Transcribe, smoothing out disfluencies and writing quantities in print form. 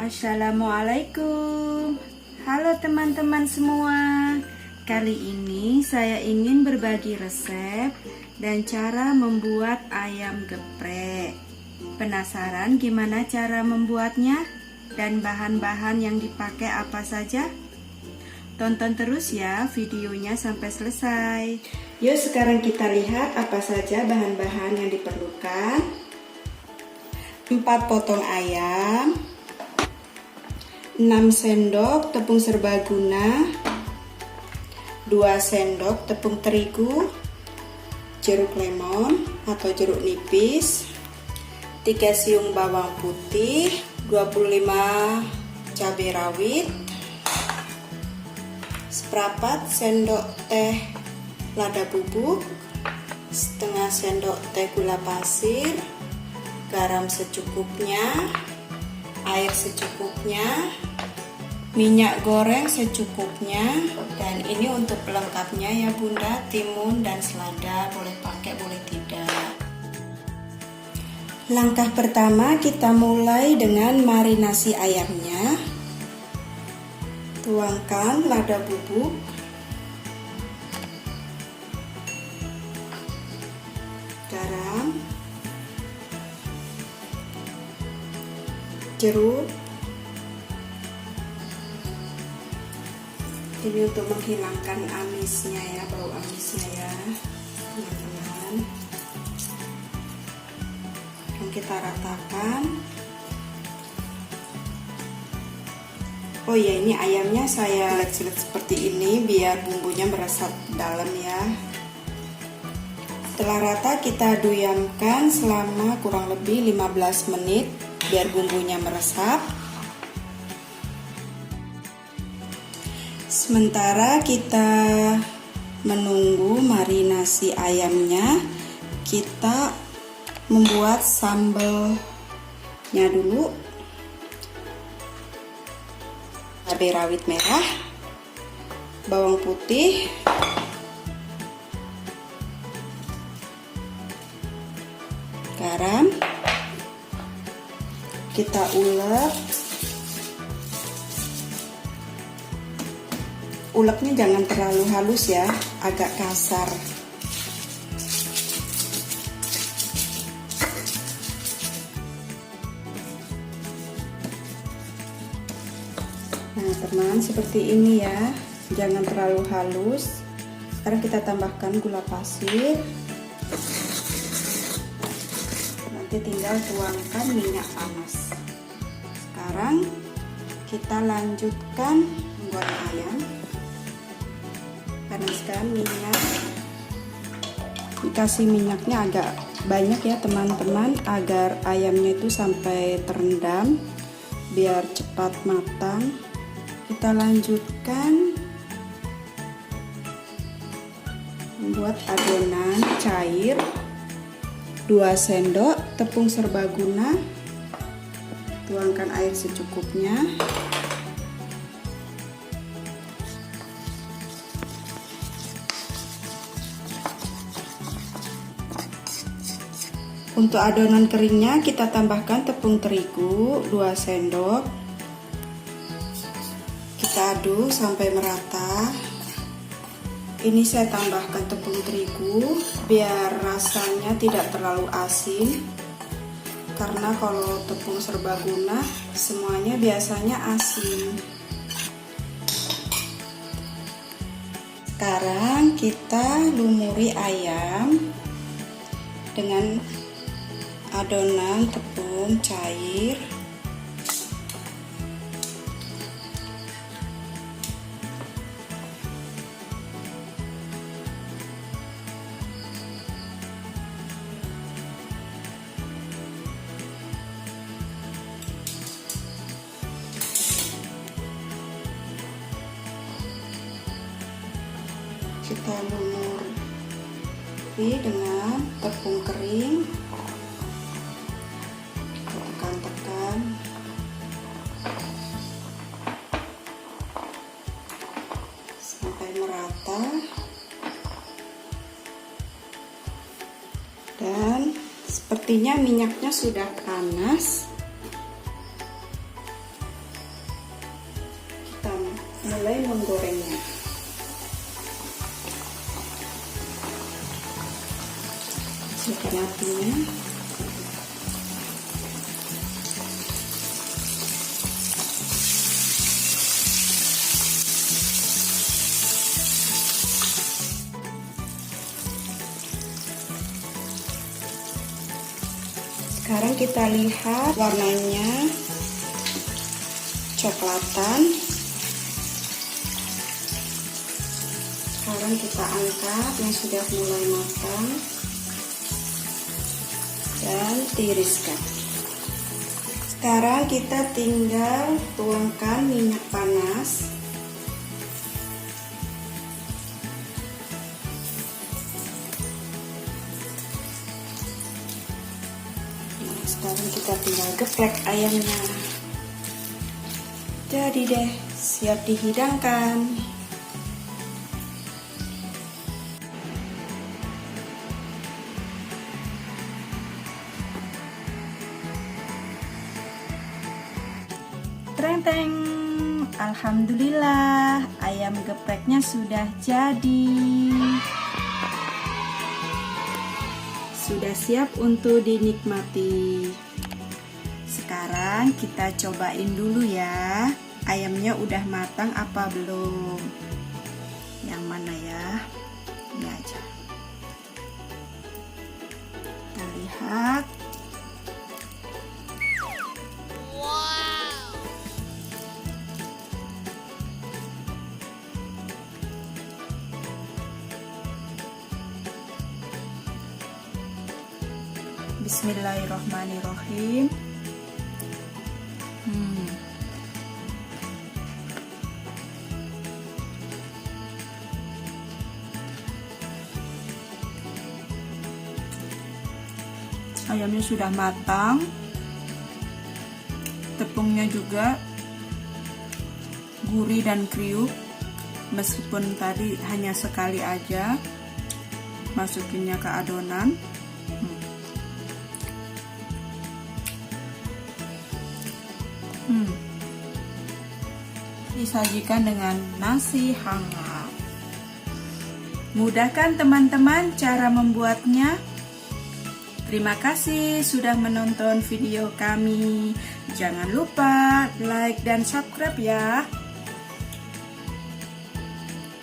Assalamualaikum. Halo teman-teman semua. Kali ini saya ingin berbagi resep dan cara membuat ayam geprek. Penasaran gimana cara membuatnya dan bahan-bahan yang dipakai apa saja? Tonton terus ya videonya sampai selesai. Yuk sekarang kita lihat apa saja bahan-bahan yang diperlukan. 4 potong ayam, 6 sendok tepung serbaguna, 2 sendok tepung terigu, jeruk lemon atau jeruk nipis, 3 siung bawang putih, 25 cabai rawit, seperempat sendok teh lada bubuk, setengah sendok teh gula pasir, garam secukupnya, air secukupnya, minyak goreng secukupnya, dan ini untuk pelengkapnya ya bunda, timun dan selada boleh pakai boleh tidak. Langkah pertama kita mulai dengan marinasi ayamnya. Tuangkan lada bubuk, garam, jeruk. Ini untuk menghilangkan amisnya ya, bau amisnya ya teman-teman. Dan kita ratakan. Oh ya, ini ayamnya saya silet seperti ini biar bumbunya meresap dalam ya. Setelah rata kita diamkan selama kurang lebih 15 menit biar bumbunya meresap. Sementara kita menunggu marinasi ayamnya, kita membuat sambalnya dulu. Cabai rawit merah, bawang putih, garam, kita ulek. Uleknya jangan terlalu halus ya, agak kasar. Nah teman, seperti ini ya, jangan terlalu halus. Sekarang kita tambahkan gula pasir. Nanti tinggal tuangkan minyak panas. Sekarang kita lanjutkan membuat ayam. Panaskan minyak, dikasih minyaknya agak banyak ya teman-teman, agar ayamnya itu sampai terendam biar cepat matang. Kita lanjutkan membuat adonan cair. 2 sendok tepung serbaguna, tuangkan air secukupnya. Untuk adonan keringnya kita tambahkan tepung terigu 2 sendok. Kita aduk sampai merata. Ini saya tambahkan tepung terigu biar rasanya tidak terlalu asin. Karena kalau tepung serbaguna semuanya biasanya asin. Sekarang kita lumuri ayam dengan adonan tepung cair. Kita lumuri dengan tepung kering. Tekan-tekan sampai merata, dan sepertinya minyaknya sudah panas. mulai menggorengnya. Kecilkan apinya. Sekarang kita lihat warnanya coklatan. Sekarang kita angkat yang sudah mulai matang dan tiriskan. Sekarang kita tinggal tuangkan minyak panas. Nah, sekarang kita tinggal geprek ayamnya. Jadi deh, siap dihidangkan. Treng-treng, alhamdulillah ayam gepreknya sudah jadi. Sudah siap untuk dinikmati. Sekarang kita cobain dulu ya, ayamnya udah matang apa belum. Yang mana ya? Ini aja. Kita lihat. Bismillahirrahmanirrahim. Ayamnya sudah matang, tepungnya juga gurih dan kriuk, meskipun tadi hanya sekali aja masukinnya ke adonan. Disajikan dengan nasi hangat. Mudah kan teman-teman cara membuatnya? Terima kasih sudah menonton video kami. Jangan lupa like dan subscribe ya.